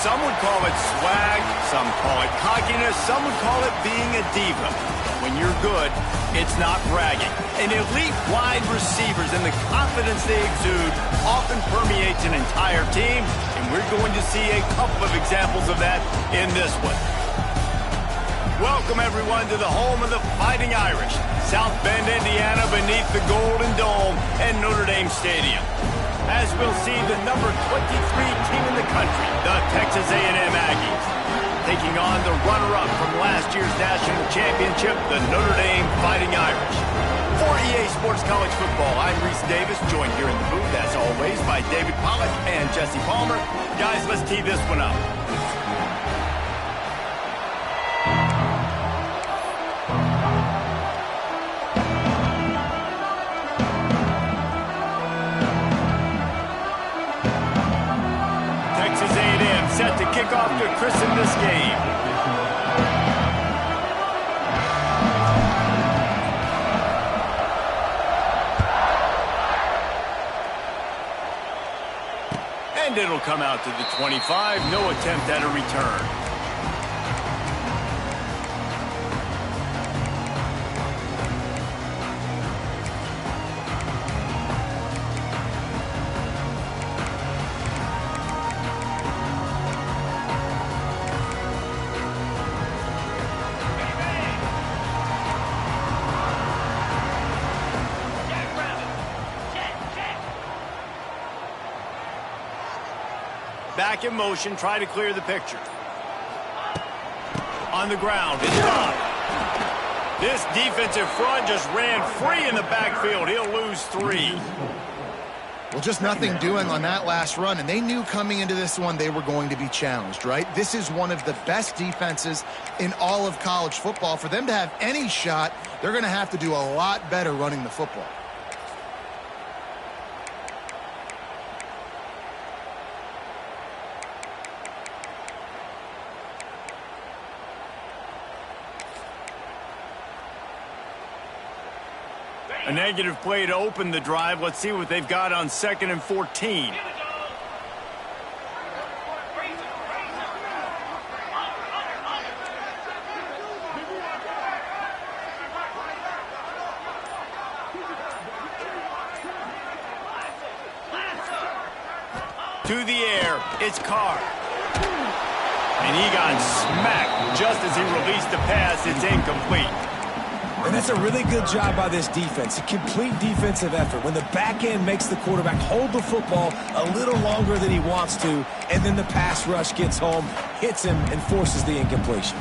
Some would call it swag, some call it cockiness, some would call it being a diva. When you're good, it's not bragging. And elite wide receivers and the confidence they exude often permeates an entire team, and we're going to see a couple of examples of that in this one. Welcome, everyone, to the home of the Fighting Irish, South Bend, Indiana, beneath the Golden Dome and Notre Dame Stadium. As we'll see the number 23 team in the country, the Texas A&M Aggies, taking on the runner-up from last year's national championship, the Notre Dame Fighting Irish. For EA Sports College Football, I'm Reese Davis, joined here in the booth, as always, by David Pollack and Jesse Palmer. Guys, let's tee this one up. Set to kick off to christen this game. And it'll come out to the 25. No attempt at a return. Back in motion, try to clear the picture. On the ground, it's stopped. This defensive front just ran free in the backfield. He'll lose 3. Well, just nothing doing on that last run, and they knew coming into this one they were going to be challenged, right? This is one of the best defenses in all of college football. For them to have any shot, they're going to have to do a lot better running the football. A negative play to open the drive. Let's see what they've got on 2nd and 14. To the air, it's Carr. And he got smacked just as he released the pass. It's incomplete. And that's a really good job by this defense, a complete defensive effort. When the back end makes the quarterback hold the football a little longer than he wants to, and then the pass rush gets home, hits him, and forces the incompletion.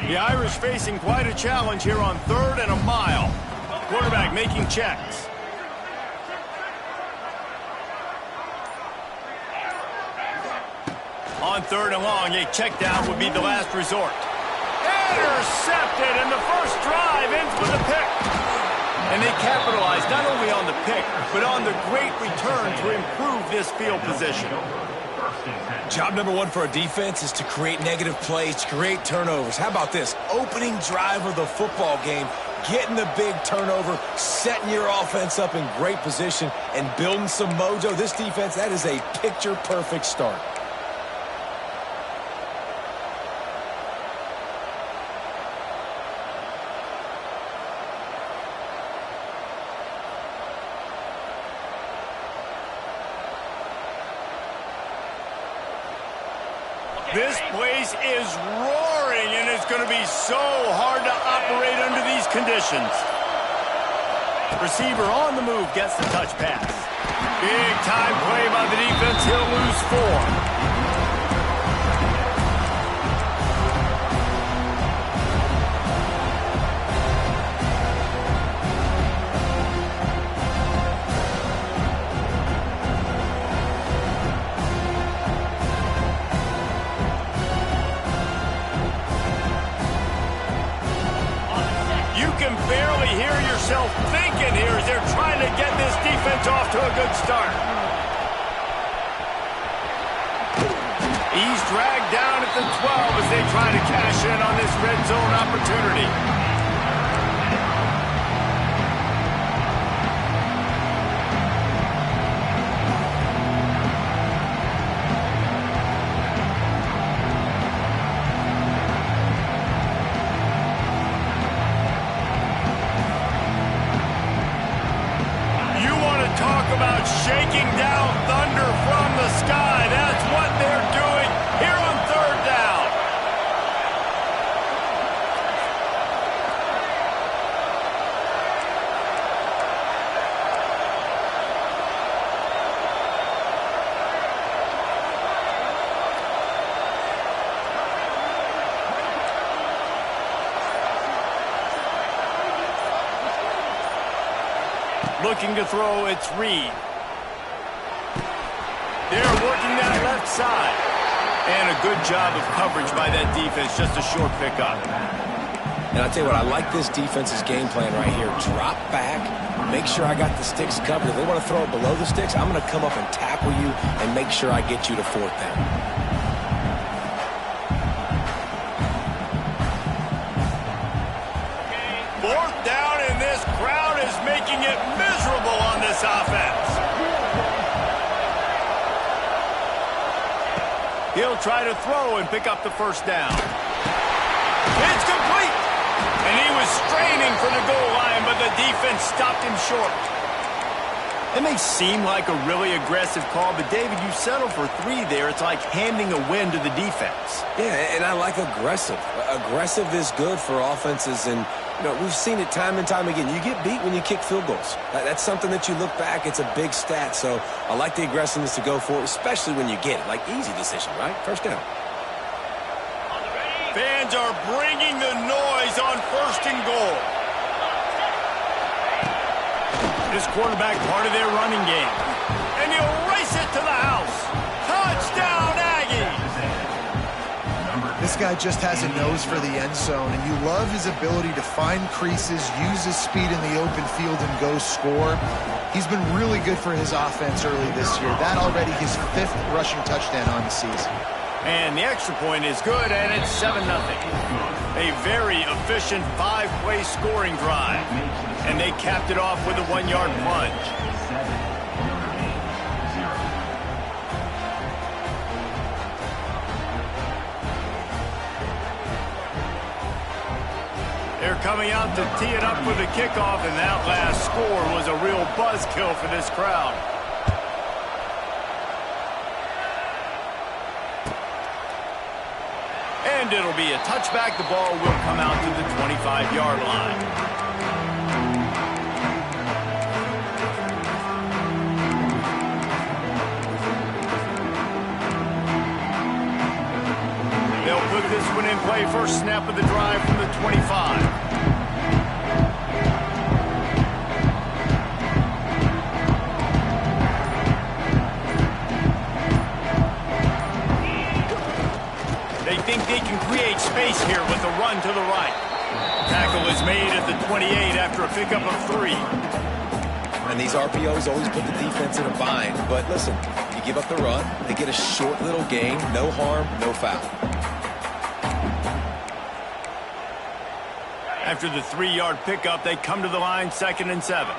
The Irish facing quite a challenge here on 3rd and a mile. Quarterback making checks. On 3rd and long, a check down would be the last resort. Intercepted, and the first drive ends with a pick. And they capitalized not only on the pick, but on the great return to improve this field position. Job number 1 for a defense is to create negative plays, to create turnovers. How about this? Opening drive of the football game, getting the big turnover, setting your offense up in great position, and building some mojo. This defense, that is a picture-perfect start. This place is roaring, and it's going to be so hard to operate under these conditions. Receiver on the move gets the touch pass. Big time play by the defense. He'll lose 4. You can barely yourself thinking here as they're trying to get this defense off to a good start. He's dragged down at the 12 as they try to cash in on this red zone opportunity. About shaking down thunder from the sky. That's what they're doing here on third down. Looking to throw, it's Reed. They're working that left side. And a good job of coverage by that defense, just a short pickup. And I'll tell you what, I like this defense's game plan right here. Drop back, make sure I got the sticks covered. If they want to throw it below the sticks, I'm going to come up and tackle you and make sure I get you to fourth down. Fourth down, and this crowd is making it miserable on this offense. He'll try to throw and pick up the first down. It's complete. And he was straining for the goal line, but the defense stopped him short. It may seem like a really aggressive call, but David, you settled for 3 there. It's like handing a win to the defense. Yeah, and I like aggressive. Aggressive is good for offenses, and you know, we've seen it time and time again. You get beat when you kick field goals. That's something that you look back, it's a big stat. So I like the aggressiveness to go for it, especially when you get it. Like, easy decision, right? First down. Fans are bringing the noise on first and goal. This quarterback part of their running game. And he'll race it to the house. Touchdown, Aggies! This guy just has a nose for the end zone, and you love his ability to find creases, use his speed in the open field, and go score. He's been really good for his offense early this year. That already his 5th rushing touchdown on the season. And the extra point is good, and it's 7-0. A very efficient 5-play scoring drive. And they capped it off with a 1-yard plunge. They're coming out to tee it up for the kickoff, and that last score was a real buzzkill for this crowd. And it'll be a touchback. The ball will come out to the 25-yard line. They'll put this one in play. First snap of the drive from the 25. They think they can create space here with a run to the right. Tackle is made at the 28 after a pickup of 3. And these RPOs always put the defense in a bind. But listen, you give up the run, they get a short little gain, no harm, no foul. After the 3-yard pickup, they come to the line, 2nd and 7.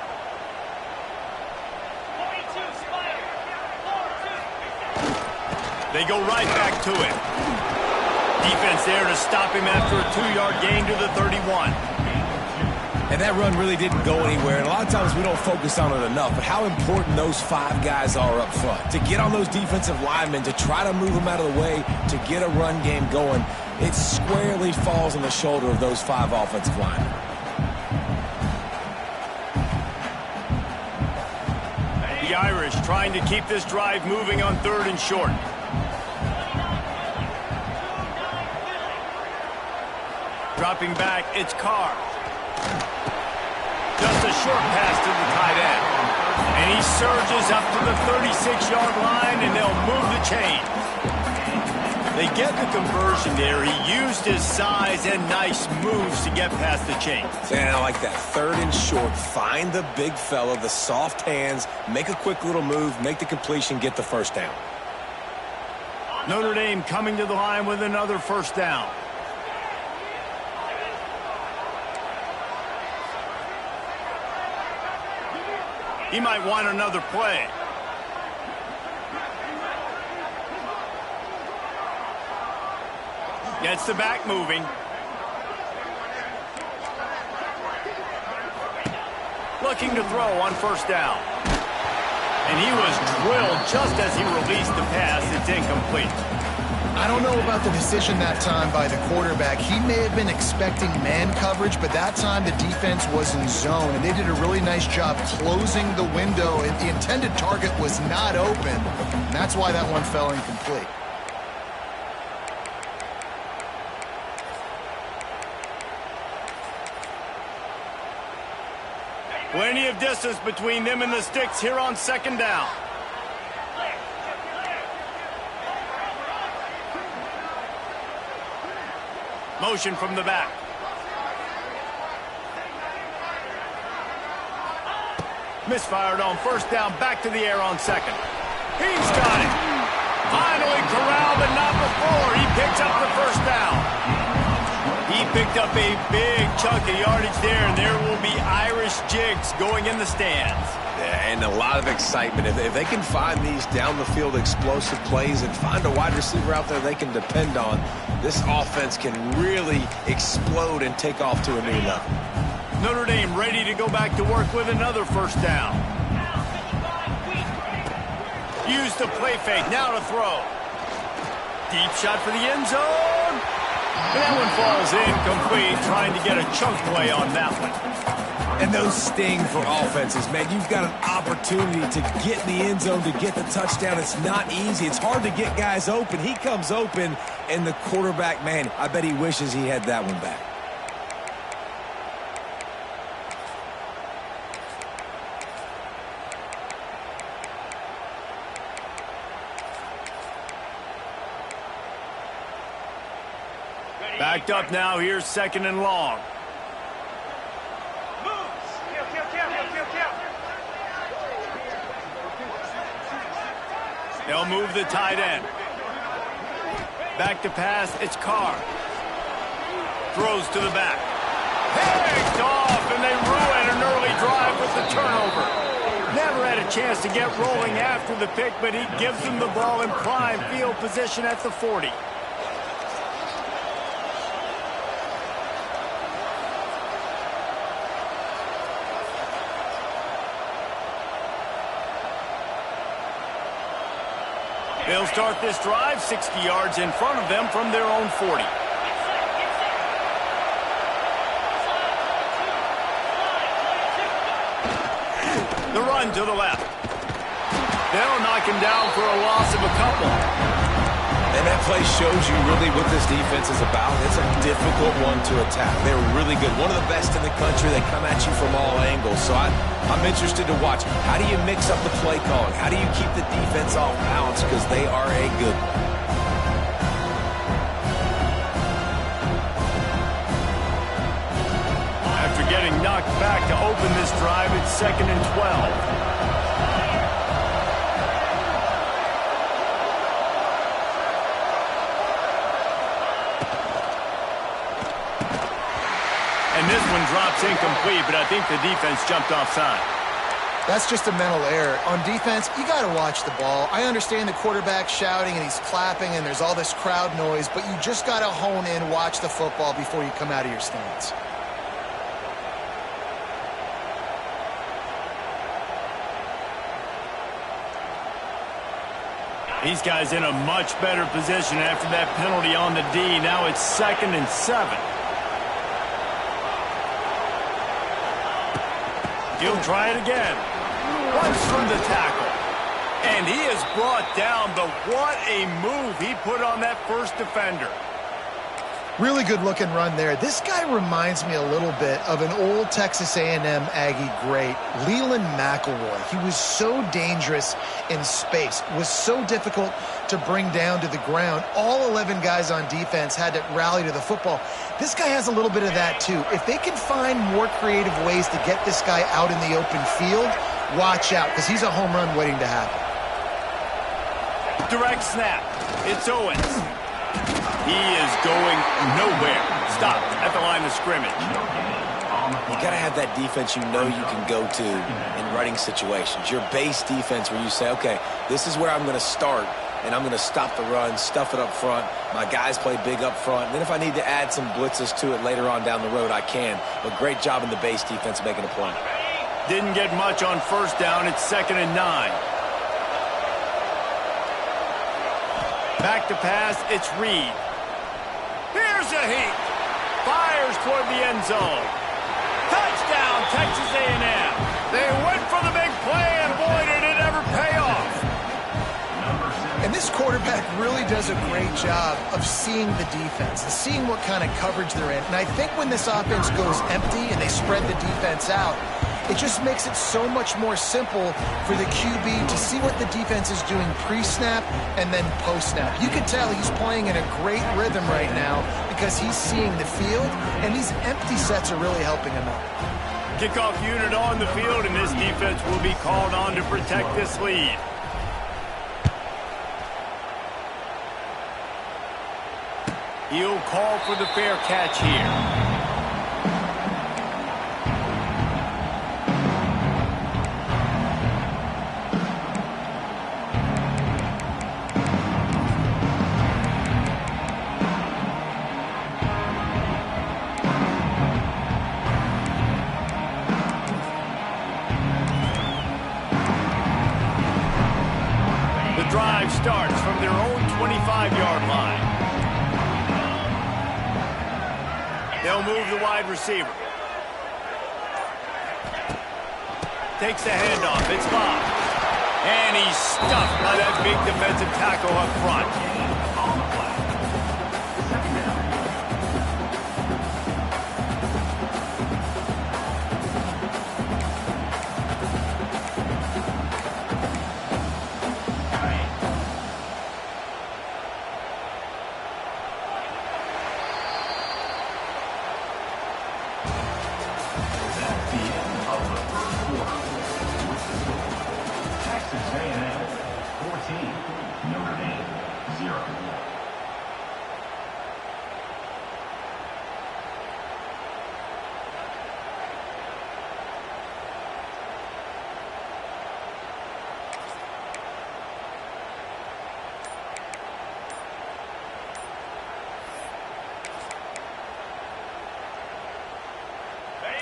They go right back to it. Defense there to stop him after a 2-yard gain to the 31. And that run really didn't go anywhere. And a lot of times we don't focus on it enough. But how important those 5 guys are up front. To get on those defensive linemen, to try to move them out of the way, to get a run game going, it squarely falls on the shoulder of those 5 offensive linemen. The Irish trying to keep this drive moving on 3rd and short. Dropping back, it's Carr. Just a short pass to the tight end. And he surges up to the 36-yard line, and they'll move the chain. They get the conversion there. He used his size and nice moves to get past the chains. And I like that. 3rd and short. Find the big fella, the soft hands, make a quick little move, make the completion, get the first down. Notre Dame coming to the line with another first down. He might want another play. Gets the back moving. Looking to throw on first down. And he was drilled just as he released the pass. It's incomplete. I don't know about the decision that time by the quarterback. He may have been expecting man coverage, but that time the defense was in zone, and they did a really nice job closing the window. And the intended target was not open, and that's why that one fell incomplete. Plenty of distance between them and the sticks here on second down. Motion from the back. Misfired on first down, back to the air on second. He's got it. Finally corralled, but not before. He picks up the first down. He picked up a big chunk of yardage there, and there will be Irish jigs going in the stands. Yeah, and a lot of excitement. If they can find these down-the-field explosive plays and find a wide receiver out there they can depend on, this offense can really explode and take off to a new level. Notre Dame ready to go back to work with another first down. Use the play fake, now to throw. Deep shot for the end zone. That one falls incomplete, trying to get a chunk play on that one. And those sting for offenses, man. You've got an opportunity to get in the end zone, to get the touchdown. It's not easy. It's hard to get guys open. He comes open, and the quarterback, man, I bet he wishes he had that one back. Backed up now, here's second and long. They'll move the tight end. Back to pass, it's Carr. Throws to the back. Picked off, and they ruin an early drive with the turnover. Never had a chance to get rolling after the pick, but he gives them the ball in prime field position at the 40. They'll start this drive 60 yards in front of them from their own 40. The run to the left. They'll knock him down for a loss of a couple. And that play shows you really what this defense is about. It's a difficult one to attack. They're really good. One of the best in the country. They come at you from all angles. So I'm interested to watch. How do you mix up the play calling? How do you keep the defense off balance? Because they are a good one. After getting knocked back to open this drive, it's 2nd and 12. And this one drops incomplete, but I think the defense jumped offside. That's just a mental error. On defense, you got to watch the ball. I understand the quarterback shouting and he's clapping and there's all this crowd noise, but you just got to hone in, watch the football before you come out of your stance. These guys in a much better position after that penalty on the D. Now it's 2nd and 7. He'll try it again. Runs from the tackle. And he is brought down, but what a move he put on that first defender. Really good looking run there. This guy reminds me a little bit of an old Texas A&M Aggie great, Leland McElroy. He was so dangerous in space, was so difficult to bring down to the ground. All 11 guys on defense had to rally to the football. This guy has a little bit of that too. If they can find more creative ways to get this guy out in the open field, watch out, because he's a home run waiting to happen. Direct snap. It's Owens. He is going nowhere. Stopped at the line of scrimmage. You got to have that defense you know you can go to in running situations. Your base defense where you say, okay, this is where I'm going to start, and I'm going to stop the run, stuff it up front. My guys play big up front. And then if I need to add some blitzes to it later on down the road, I can. But great job in the base defense making a play. Didn't get much on first down. It's 2nd and 9. Back to pass. It's Reed. Here's a heat. Fires toward the end zone. Touchdown, Texas A&M. They went for the big play, and boy, did it ever pay off. And this quarterback really does a great job of seeing the defense and seeing what kind of coverage they're in. And I think when this offense goes empty and they spread the defense out, it just makes it so much more simple for the QB to see what the defense is doing pre-snap and then post-snap. You can tell he's playing in a great rhythm right now because he's seeing the field, and these empty sets are really helping him out. Kickoff unit on the field, and this defense will be called on to protect this lead. He'll call for the fair catch here. Drive starts from their own 25-yard line. They'll move the wide receiver. Takes the handoff. It's Bob. And he's stuffed by that big defensive tackle up front.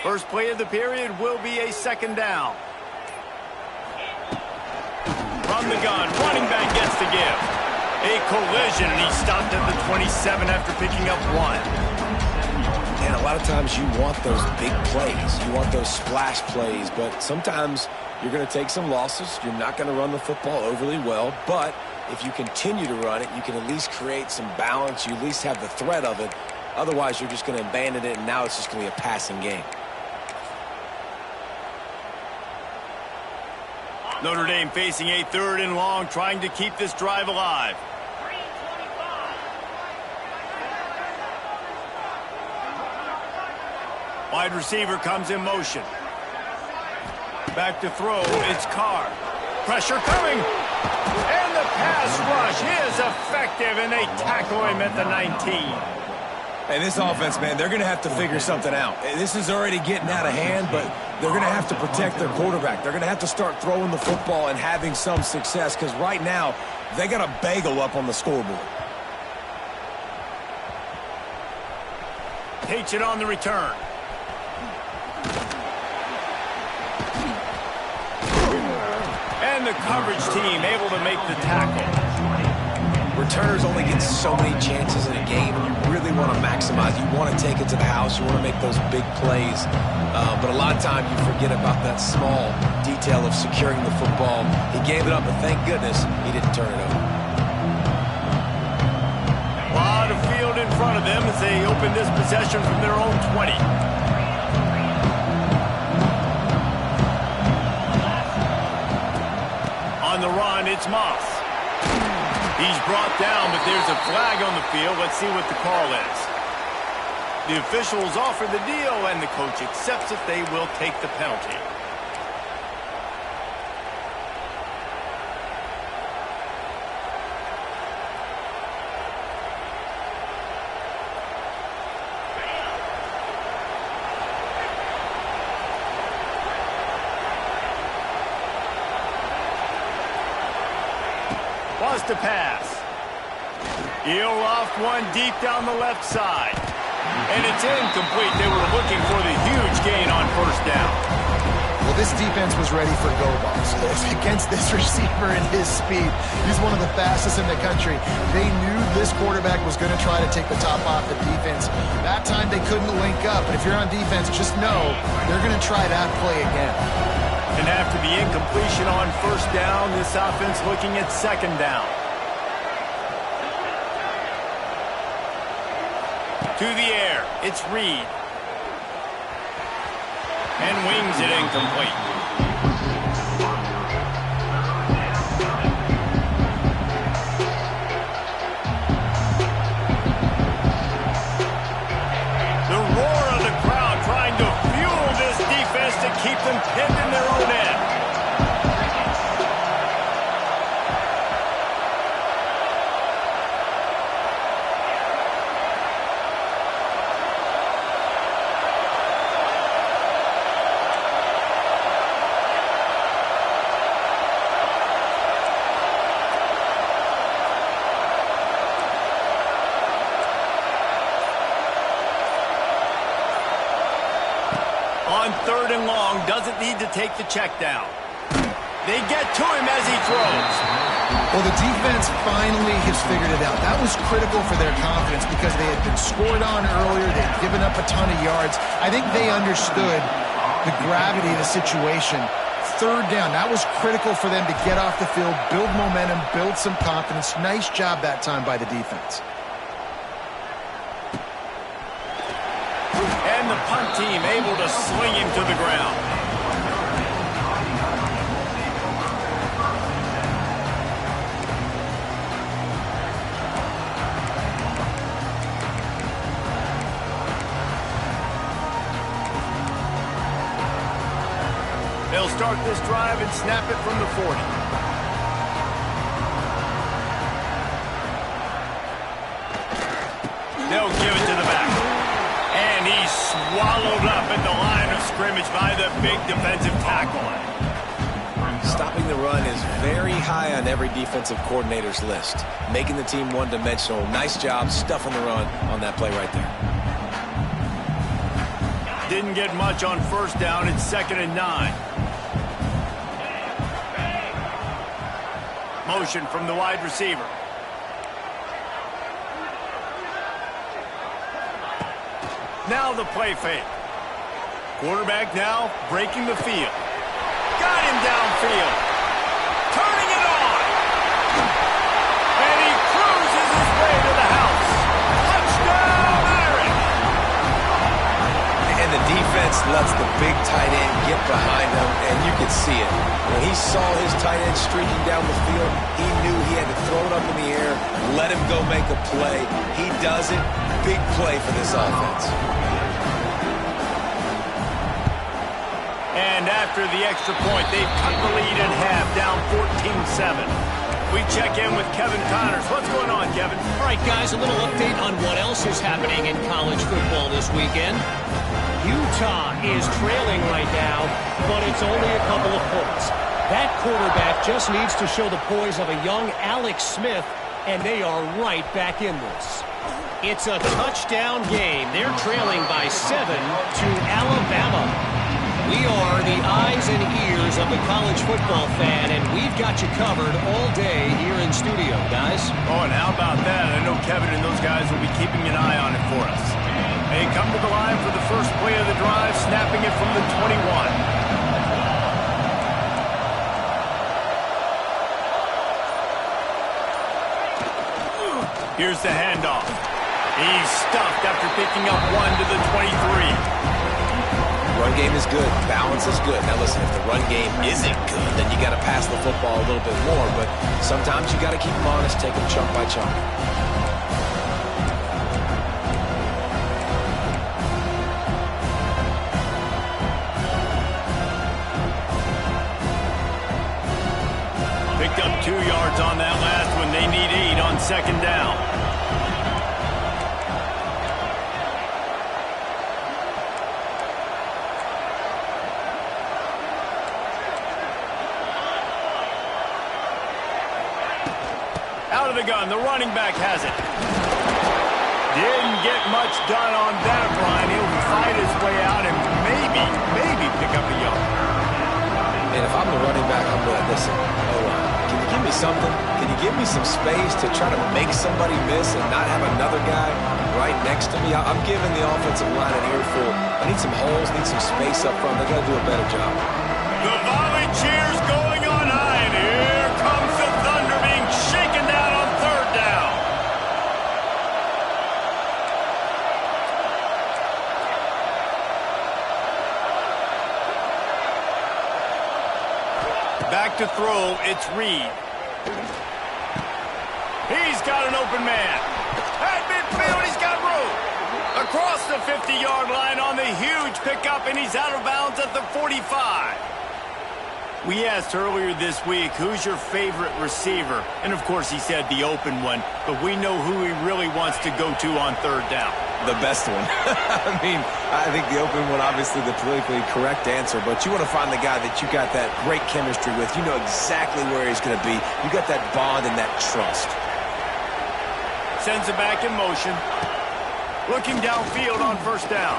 First play of the period will be a 2nd down. From the gun, running back gets the give. A collision, and he stopped at the 27 after picking up 1. And a lot of times you want those big plays. You want those splash plays, but sometimes you're going to take some losses. You're not going to run the football overly well, but if you continue to run it, you can at least create some balance. You at least have the threat of it. Otherwise, you're just going to abandon it, and now it's just going to be a passing game. Notre Dame facing a 3rd and long, trying to keep this drive alive. Wide receiver comes in motion. Back to throw, it's Carr. Pressure coming. And the pass rush is effective, and they tackle him at the 19. Hey, this offense, man, they're going to have to figure something out. This is already getting out of hand, but they're going to have to protect their quarterback. They're going to have to start throwing the football and having some success, because right now they got a bagel up on the scoreboard. Takes it on the return. And the coverage team able to make the tackle. Returners only get so many chances in a game, and you really want to maximize. You want to take it to the house. You want to make those big plays. But a lot of times you forget about that small detail of securing the football. He gave it up, but thank goodness he didn't turn it over. A lot of field in front. front of them as they open this possession from their own 20. On the run, it's Moss. He's brought down, but there's a flag on the field. Let's see what the call is. The officials offer the deal, and the coach accepts it. They will take the penalty. Wants to pass. He'll loft one deep down the left side. And it's incomplete. They were looking for the huge gain on first down. Well, this defense was ready for go balls. Against this receiver and his speed, he's one of the fastest in the country. They knew this quarterback was going to try to take the top off the defense. That time they couldn't link up. But if you're on defense, just know they're going to try that play again. And after the incompletion on first down, this offense looking at second down. To the air, it's Reed. And wings it incomplete. The roar of the crowd trying to fuel this defense to keep them pinned in their own end. On third and long, doesn't need to take the check down. They get to him as he throws. Well, the defense finally has figured it out. That was critical for their confidence because they had been scored on earlier. They had given up a ton of yards. I think they understood the gravity of the situation. Third down, that was critical for them to get off the field, build momentum, build some confidence. Nice job that time by the defense. And the punt team able to sling him to the ground. They'll start this drive and snap it from the 40. They'll give it to the back. And he's swallowed up at the line of scrimmage by the big defensive tackle. Stopping the run is very high on every defensive coordinator's list. Making the team one-dimensional. Nice job stuffing the run on that play right there. Didn't get much on first down. It's 2nd and 9. Motion from the wide receiver. Now the play fake. Quarterback now breaking the field. Got him downfield. Turning it on. And he cruises his way to the house. Touchdown, Irish. And the defense lets the big tight end get behind him, and you can see it. When he saw his tight end streaking down the field, he knew he had to throw it up in the air, let him go make a play. He does it. Big play for this offense. And after the extra point, they've cut the lead in half, down 14-7. We check in with Kevin Connors. What's going on, Kevin? All right, guys, a little update on what else is happening in college football this weekend. Utah is trailing right now, but it's only a couple of points. That quarterback just needs to show the poise of a young Alex Smith, and they are right back in this. It's a touchdown game. They're trailing by 7 to Alabama. We are the eyes and ears of the college football fan, and we've got you covered all day here in studio, guys. Oh, and how about that? I know Kevin and those guys will be keeping an eye on it for us. They come to the line for the first play of the drive, snapping it from the 21. Here's the handoff. He's stuffed after picking up 1 to the 23. Run game is good. Balance is good. Now listen, if the run game isn't good, then you got to pass the football a little bit more. But sometimes you got to keep them honest, take them chunk by chunk. Picked up 2 yards on that last one. They need 8 on second down. Out of the gun, the running back has it. Didn't get much done on that run. He'll fight his way out and maybe pick up a yard. And if I'm the running back, I'm going, listen, can you give me something? Can you give me some space to try to make somebody miss and not have another guy right next to me? I'm giving the offensive line an earful. I need some holes, need some space up front. They got to do a better job. The volley cheers going on high, and here comes the thunder being shaken down on third down. Back to throw, it's Reed. He's got an open man. At midfield, he's got room. Across the 50-yard line on the huge pickup, and he's out of bounds at the 45. We asked earlier this week, who's your favorite receiver? And, of course, he said the open one, but we know who he really wants to go to on third down. The best one. I mean, I think the open one, obviously the politically correct answer, but you want to find the guy that you got that great chemistry with. You know exactly where he's going to be. You got that bond and that trust. Sends it back in motion. Looking downfield on first down.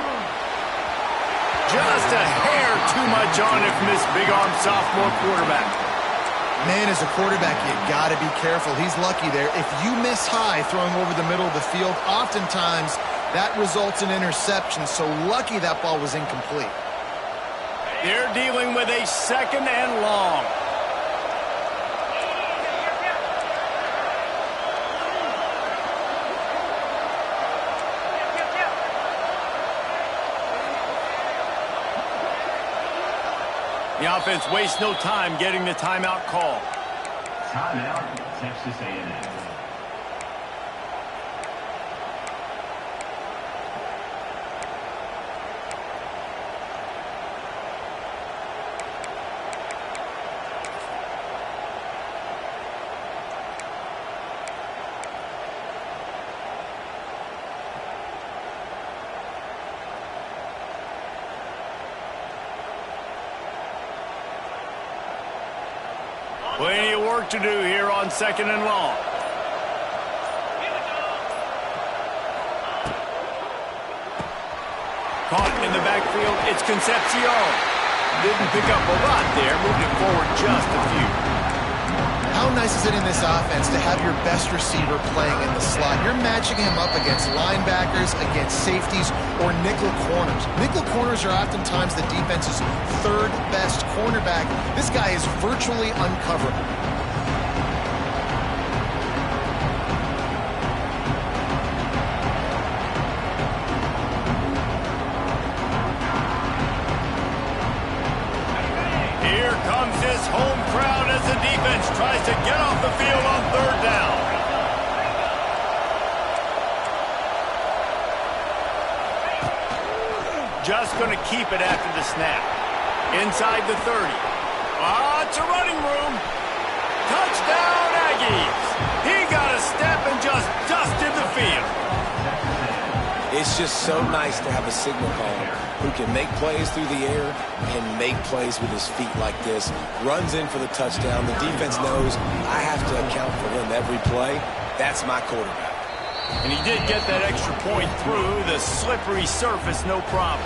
Just a hair too much on it from this big-arm sophomore quarterback. Man, as a quarterback, you got to be careful. He's lucky there. If you miss high throwing over the middle of the field, oftentimes that results in interception. So lucky that ball was incomplete. They're dealing with a second and long. The offense wastes no time getting the timeout call. Timeout, Texas A&M. Plenty of work to do here on second and long. Caught in the backfield, it's Concepcion. Didn't pick up a lot there, moved it forward just a few. How nice is it in this offense to have your best receiver playing in the slot? You're matching him up against linebackers, against safeties, or nickel corners. Nickel corners are oftentimes the defense's third best cornerback. This guy is virtually uncoverable. Here comes his home crowd as the defense tries to get off the field on third down. Just going to keep it after the snap. Inside the 30. It's a running room. Touchdown, Aggies. He got a step and just dusted the field. It's just so nice to have a signal caller who can make plays through the air and make plays with his feet like this. Runs in for the touchdown. The defense knows I have to account for him every play. That's my quarterback. And he did get that extra point through the slippery surface, no problem.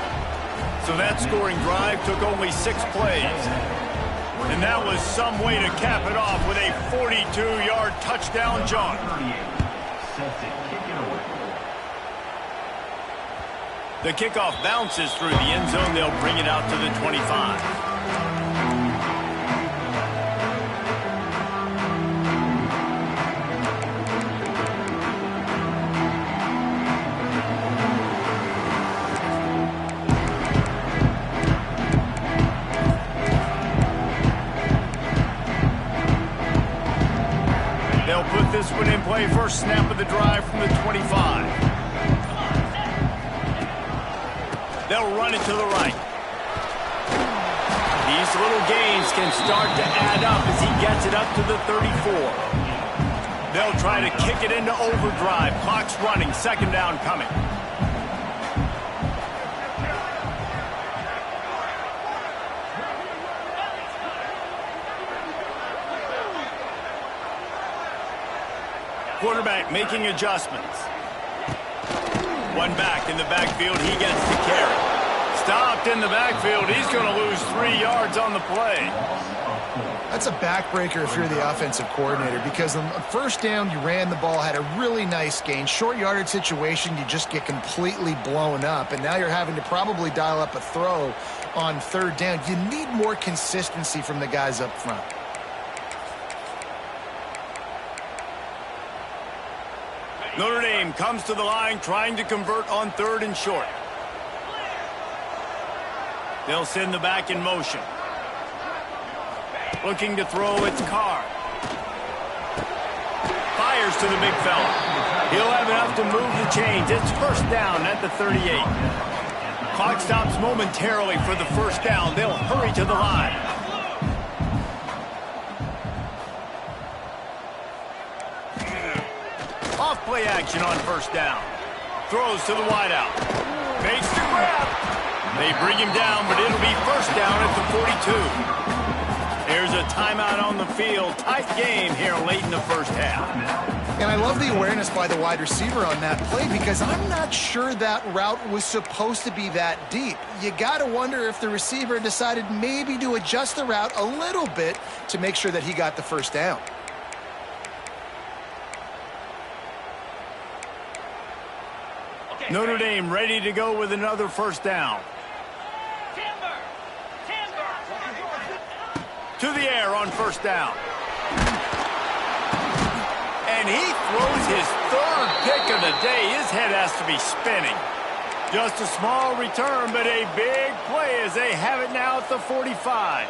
So that scoring drive took only 6 plays. And that was some way to cap it off with a 42-yard touchdown jaunt. The kickoff bounces through the end zone. They'll bring it out to the 25. with this one in play. First snap of the drive from the 25. They'll run it to the right. These little gains can start to add up as he gets it up to the 34. They'll try to kick it into overdrive. Clock's running. Second down coming. Quarterback making adjustments. One back in the backfield. He gets the carry. Stopped in the backfield. He's going to lose 3 yards on the play. That's a backbreaker if you're the offensive coordinator, because on first down, you ran the ball, had a really nice gain. Short yardage situation, you just get completely blown up, and now you're having to probably dial up a throw on third down. You need more consistency from the guys up front. Notre Dame comes to the line trying to convert on third and short. They'll send the back in motion. Looking to throw, it's Carr. Fires to the big fella. He'll have enough to move the chains. It's first down at the 38. Clock stops momentarily for the first down. They'll hurry to the line. Off play action on first down. Throws to the wideout. Makes the grab. They bring him down, but it'll be first down at the 42. There's a timeout on the field. Tight game here late in the first half. And I love the awareness by the wide receiver on that play, because I'm not sure that route was supposed to be that deep. You got to wonder if the receiver decided maybe to adjust the route a little bit to make sure that he got the first down. Notre Dame ready to go with another first down. To the air on first down. And he throws his third pick of the day. His head has to be spinning. Just a small return, but a big play as they have it now at the 45.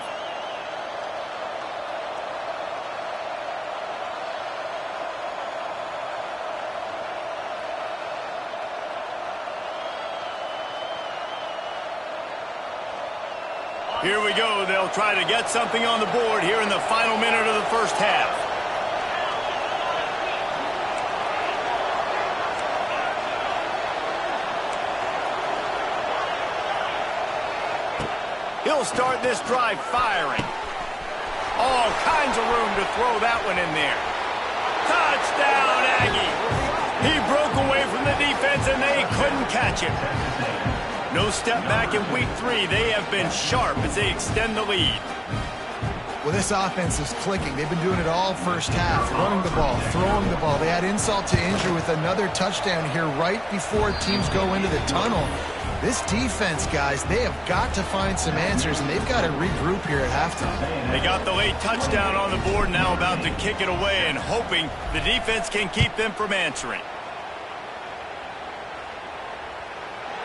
Here we go. They'll try to get something on the board here in the final minute of the first half. He'll start this drive firing. All kinds of room to throw that one in there. Touchdown, Aggie. He broke away from the defense and they couldn't catch him. No step back in week 3. They have been sharp as they extend the lead. Well, this offense is clicking. They've been doing it all first half, running the ball, throwing the ball. They had insult to injury with another touchdown here right before teams go into the tunnel. This defense, guys, they have got to find some answers, and they've got to regroup here at halftime. They got the late touchdown on the board, now about to kick it away and hoping the defense can keep them from answering.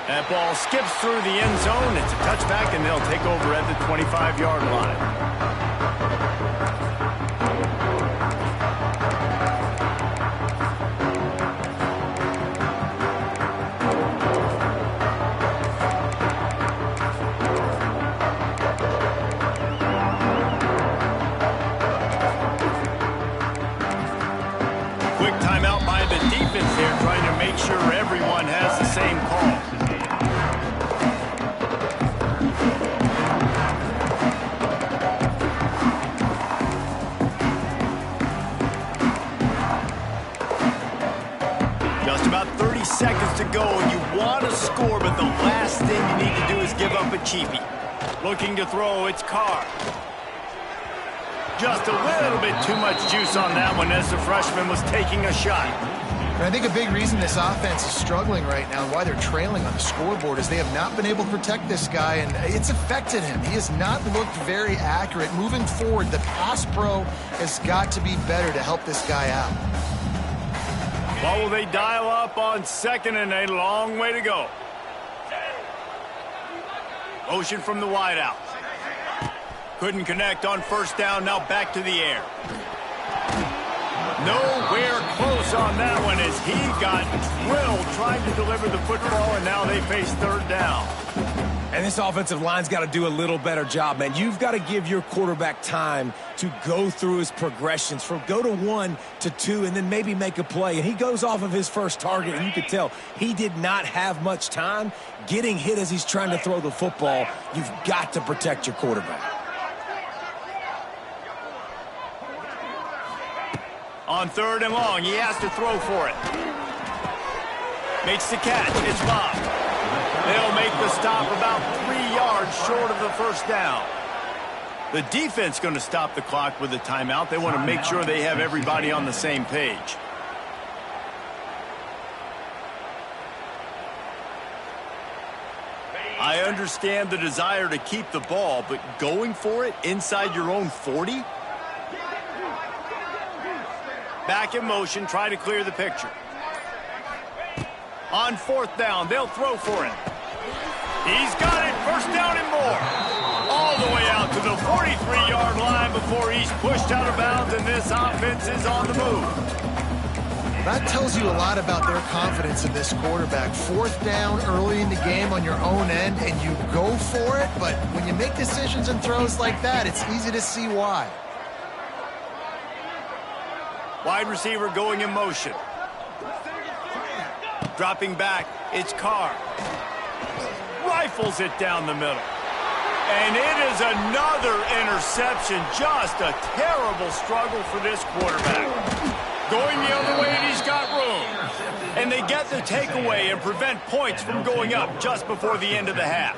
That ball skips through the end zone. It's a touchback, and they'll take over at the 25-yard line. Quick timeout by the defense there, trying to make sure everyone has the same call. Just about 30 seconds to go. You want to score, but the last thing you need to do is give up a cheapie. Looking to throw, it's Carr. Just a little bit too much juice on that one as the freshman was taking a shot. And I think a big reason this offense is struggling right now and why they're trailing on the scoreboard is they have not been able to protect this guy, and it's affected him. He has not looked very accurate. Moving forward, the pass pro has got to be better to help this guy out. Well, will they dial up on second and a long way to go? Motion from the wideout. Couldn't connect on first down, now back to the air. Nowhere close on that one as he got drilled trying to deliver the football, and now they face third down. And this offensive line's got to do a little better job, man. You've got to give your quarterback time to go through his progressions from go to 1 to 2 and then maybe make a play. And he goes off of his first target, and you could tell he did not have much time getting hit as he's trying to throw the football. You've got to protect your quarterback. On 3rd and long, he has to throw for it. Makes the catch. It's Bob. They'll make the stop about 3 yards short of the first down. The defense going to stop the clock with a timeout. They want to make sure they have everybody on the same page. I understand the desire to keep the ball, but going for it inside your own 40? Back in motion, try to clear the picture. On 4th down, they'll throw for it. He's got it, 1st down and more. All the way out to the 43-yard line before he's pushed out of bounds, and this offense is on the move. That tells you a lot about their confidence in this quarterback. 4th down early in the game on your own end, and you go for it, but when you make decisions and throws like that, it's easy to see why. Wide receiver going in motion. Dropping back, it's Carr. Rifles it down the middle. And it is another interception. Just a terrible struggle for this quarterback. Going the other way, and he's got room. And they get the takeaway and prevent points from going up just before the end of the half.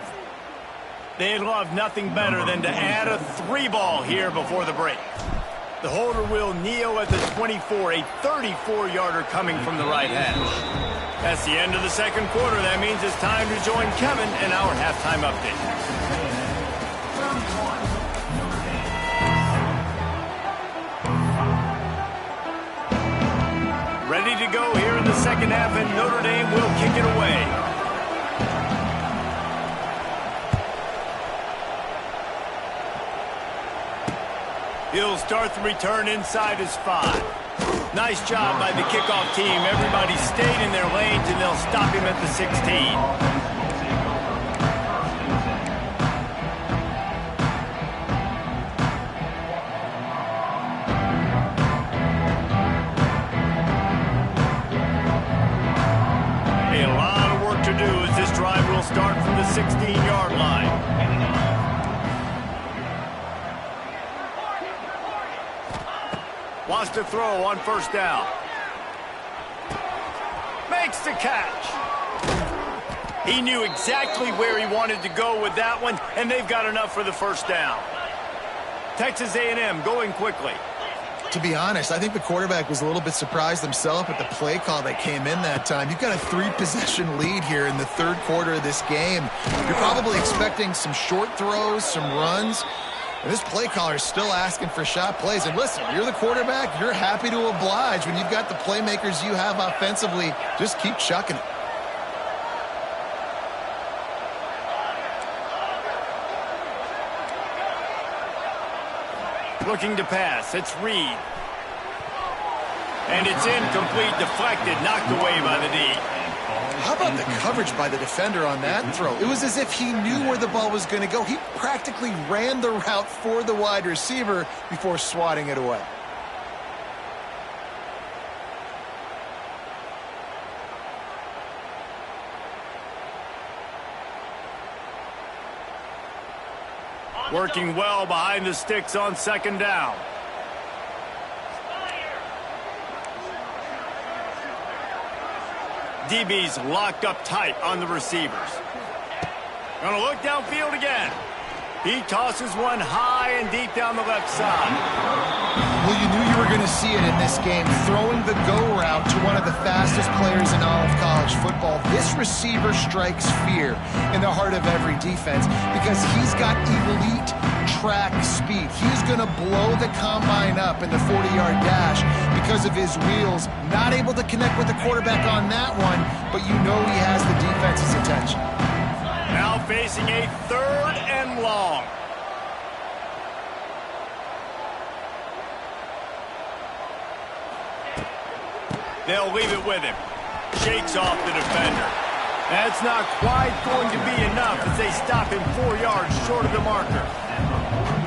They'd love nothing better than to add a 3-ball here before the break. The holder will kneel at the 24, a 34-yarder coming from the right hash. That's the end of the 2nd quarter. That means it's time to join Kevin in our halftime update. Ready to go here in the 2nd half, and Notre Dame will kick it away. He'll start the return inside his 5. Nice job by the kickoff team. Everybody stayed in their lanes, and they'll stop him at the 16. A lot of work to do as this drive will start from the 16-yard line. Wants to throw on 1st down. Makes the catch. He knew exactly where he wanted to go with that one, and they've got enough for the 1st down. Texas A&M going quickly. To be honest, I think the quarterback was a little bit surprised himself at the play call that came in that time. You've got a 3-possession lead here in the 3rd quarter of this game. You're probably expecting some short throws, some runs. And this play caller is still asking for shot plays. And listen, you're the quarterback. You're happy to oblige. When you've got the playmakers you have offensively, just keep chucking it. Looking to pass. It's Reed. And it's incomplete, deflected, knocked away by the D. How about the coverage by the defender on that throw? It was as if he knew where the ball was going to go. He practically ran the route for the wide receiver before swatting it away. Working well behind the sticks on 2nd down. DB's locked up tight on the receivers. Gonna look downfield again. He tosses one high and deep down the left side. Well, you knew you were going to see it in this game. Throwing the go route to one of the fastest players in all of college football. This receiver strikes fear in the heart of every defense because he's got elite track speed. He's going to blow the combine up in the 40-yard dash because of his wheels. Not able to connect with the quarterback on that one, but you know he has the defense's attention. Now facing a 3rd and long. They'll leave it with him. Shakes off the defender. That's not quite going to be enough as they stop him 4 yards short of the marker.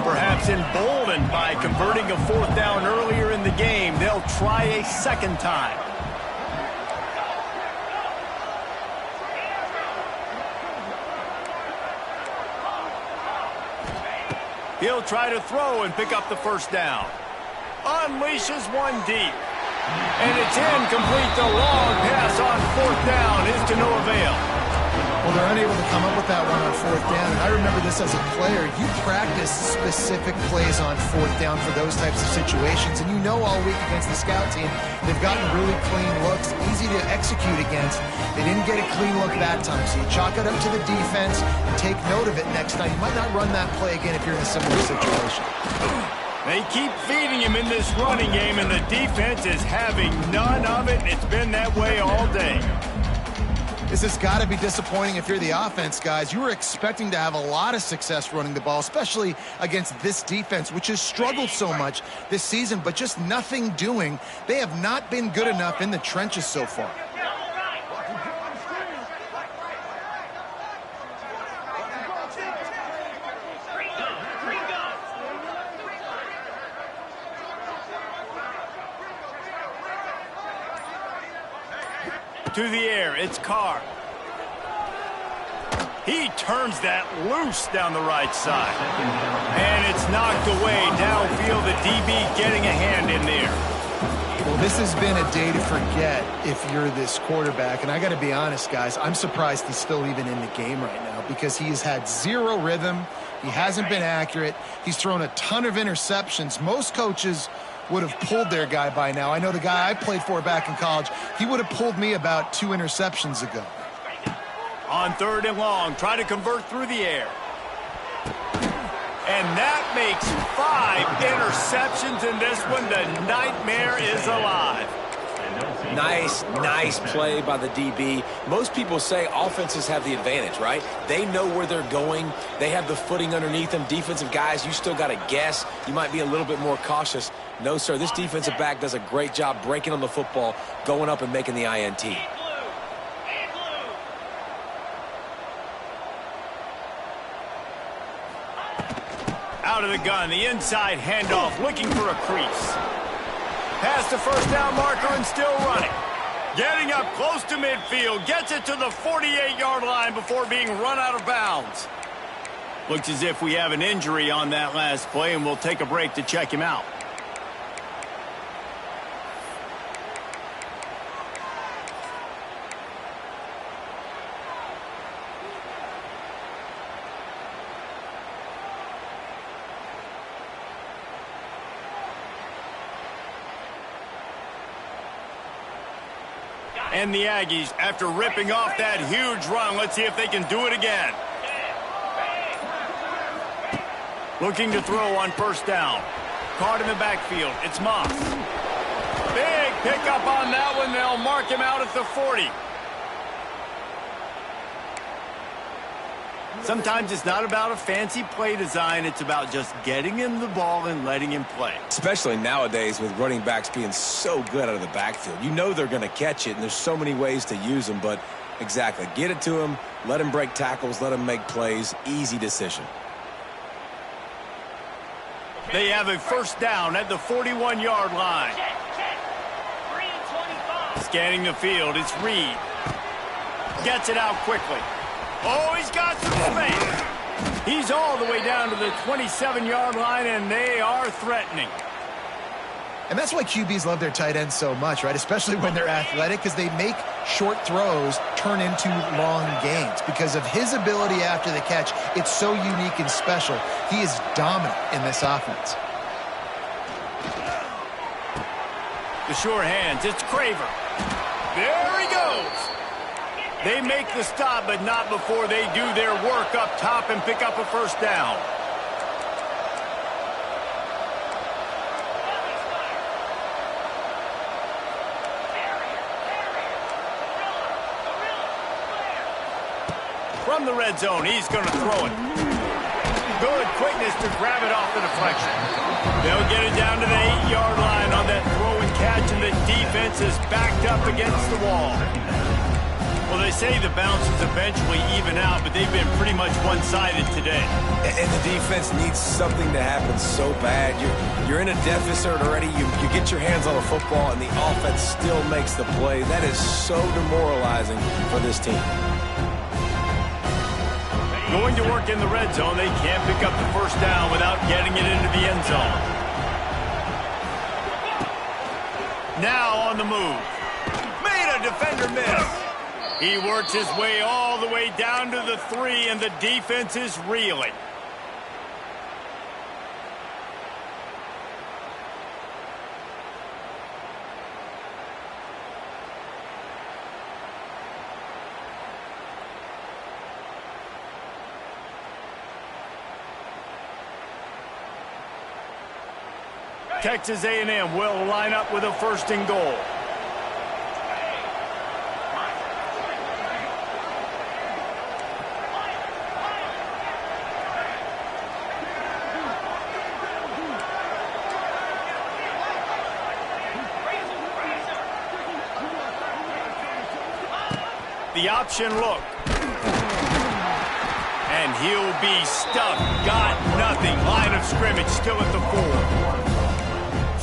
Perhaps emboldened by converting a 4th down earlier in the game, they'll try a second time. He'll try to throw and pick up the 1st down. Unleashes one deep. And it's incomplete. The long pass on 4th down is to no avail. Well, they're unable to come up with that one on 4th down. And I remember this as a player. You practice specific plays on 4th down for those types of situations. And you know all week against the scout team, they've gotten really clean looks, easy to execute against. They didn't get a clean look that time. So you chalk it up to the defense and take note of it next time. You might not run that play again if you're in a similar situation. They keep feeding him in this running game, and the defense is having none of it. It's been that way all day. This has got to be disappointing if you're the offense, guys. You were expecting to have a lot of success running the ball, especially against this defense, which has struggled so much this season, but just nothing doing. They have not been good enough in the trenches so far. To the air, it's Carr. He turns that loose down the right side. And it's knocked away downfield. The DB getting a hand in there. Well, this has been a day to forget if you're this quarterback. And I got to be honest, guys, I'm surprised he's still even in the game right now because he has had zero rhythm. He hasn't been accurate. He's thrown a ton of interceptions. Most coaches would have pulled their guy by now. I know the guy I played for back in college, he would have pulled me about 2 interceptions ago. On 3rd and long, try to convert through the air. And that makes 5 interceptions in this one. The nightmare is alive. Nice play by the DB. Most people say offenses have the advantage, right? They know where they're going. They have the footing underneath them. Defensive guys, you still got to guess. You might be a little bit more cautious. No, sir, this defensive back does a great job breaking on the football, going up and making the INT. Out of the gun, the inside handoff, looking for a crease. Past the 1st down marker and still running. Getting up close to midfield, gets it to the 48-yard line before being run out of bounds. Looks as if we have an injury on that last play, and we'll take a break to check him out. And the Aggies, after ripping off that huge run, let's see if they can do it again. Looking to throw on 1st down. Caught in the backfield. It's Moss. Big pickup on that one. They'll mark him out at the 40. Sometimes it's not about a fancy play design. It's about just getting him the ball and letting him play. Especially nowadays with running backs being so good out of the backfield. You know they're going to catch it, and there's so many ways to use them. But exactly, get it to him, let him break tackles, let him make plays. Easy decision. They have a 1st down at the 41-yard line. Scanning the field, it's Reed. Gets it out quickly. Oh, he's got some space. He's all the way down to the 27-yard line, and they are threatening. And that's why QBs love their tight ends so much, right? Especially when they're athletic, because they make short throws turn into long gains. Because of his ability after the catch, it's so unique and special. He is dominant in this offense. The sure hands, it's Craver. There he goes. They make the stop, but not before they do their work up top and pick up a 1st down. From the red zone, he's going to throw it. Good quickness to grab it off the deflection. They'll get it down to the 8-yard line on that throw and catch, and the defense defense is backed up against the wall. Well, they say the bounces eventually even out, but they've been pretty much one-sided today. And the defense needs something to happen so bad. You're in a deficit already. You get your hands on the football, and the offense still makes the play. That is so demoralizing for this team. Going to work in the red zone, they can't pick up the first down without getting it into the end zone. Now on the move. Made a defender miss. He works his way all the way down to the 3, and the defense is reeling. Texas A&M will line up with a 1st and goal. The option look. And he'll be stuffed. Got nothing. Line of scrimmage still at the 4.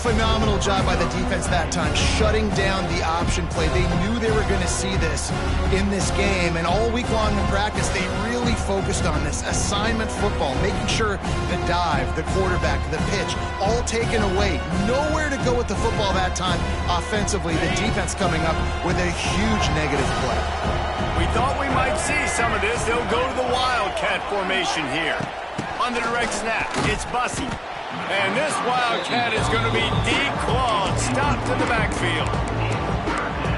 Phenomenal job by the defense that time, shutting down the option play. They knew they were going to see this in this game, and all week long in practice, they really focused on this assignment football, making sure the dive, the quarterback, the pitch, all taken away. Nowhere to go with the football that time offensively. The defense coming up with a huge negative play. We thought we might see some of this. They'll go to the Wildcat formation here. On the direct snap, it's Bussey. And this Wildcat is going to be declawed, stopped in the backfield.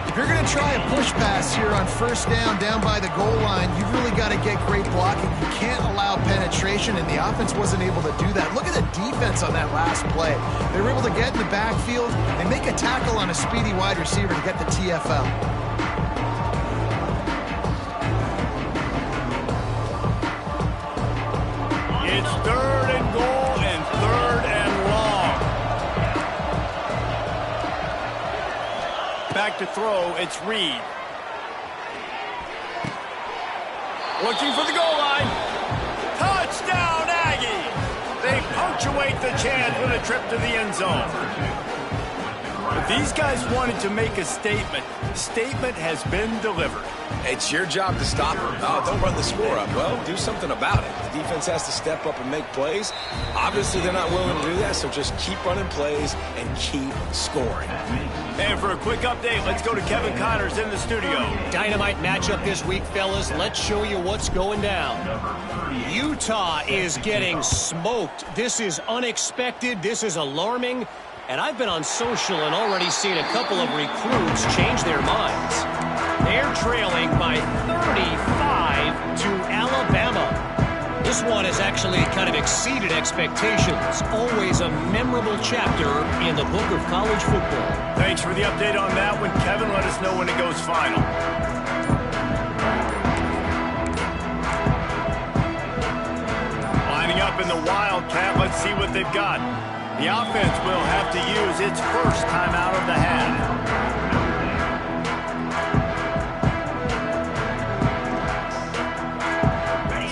If you're going to try a push pass here on 1st down by the goal line, you've really got to get great blocking. You can't allow penetration, and the offense wasn't able to do that. Look at the defense on that last play. They were able to get in the backfield and make a tackle on a speedy wide receiver to get the TFL. It's 3rd and goal and 3rd and long. Back to throw, it's Reed. Looking for the goal line. Touchdown, Aggie! They punctuate the chance with a trip to the end zone. But these guys wanted to make a statement. Statement has been delivered. It's your job to stop them. Oh, don't run the score up. Well, do something about it. The defense has to step up and make plays. Obviously, they're not willing to do that, so just keep running plays and keep scoring. And for a quick update, let's go to Kevin Connors in the studio. Dynamite matchup this week, fellas. Let's show you what's going down. Utah is getting smoked. This is unexpected. This is alarming. And I've been on social and already seen a couple of recruits change their minds. They're trailing by 35 to Alabama. This one has actually kind of exceeded expectations. Always a memorable chapter in the book of college football. Thanks for the update on that one, Kevin. Let us know when it goes final. Lining up in the Wildcat, let's see what they've got. The offense will have to use its 1st timeout of the half.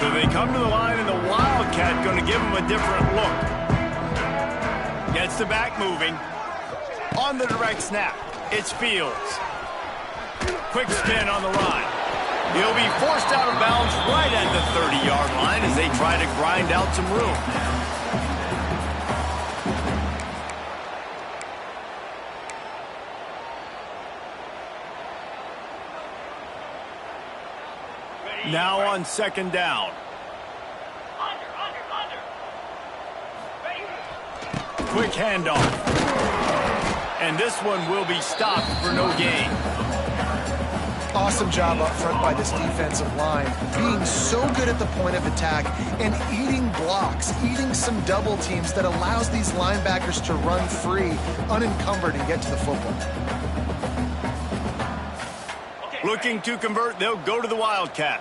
So they come to the line, and the Wildcat going to give them a different look. Gets the back moving. On the direct snap, it's Fields. Quick spin on the run. He'll be forced out of bounds right at the 30-yard line as they try to grind out some room. Now on 2nd down. Quick handoff. And this one will be stopped for no gain. Awesome job up front by this defensive line, being so good at the point of attack and eating blocks, eating some double teams that allows these linebackers to run free, unencumbered, and get to the football. Looking to convert, they'll go to the Wildcat.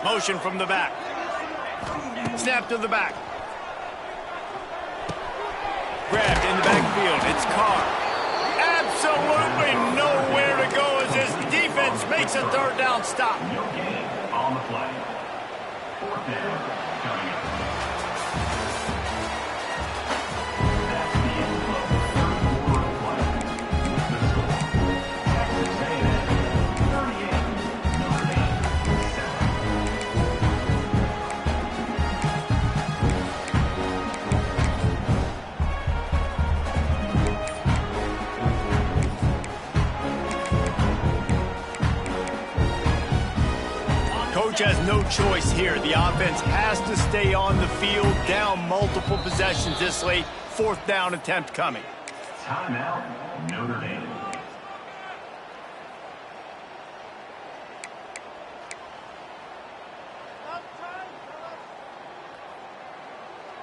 Motion from the back. Snap to the back. Grabbed in the back backfield. It's Carr. Absolutely nowhere to go as his defense makes a third down stop. No gain on the play. Fourth down coming up. That's the end of the third quarter play. The score, Texas A&M 38, Notre Dame 7. Coach has no choice here. The offense has to stay on the field, down multiple possessions this late. Fourth down attempt coming. Timeout, Notre Dame.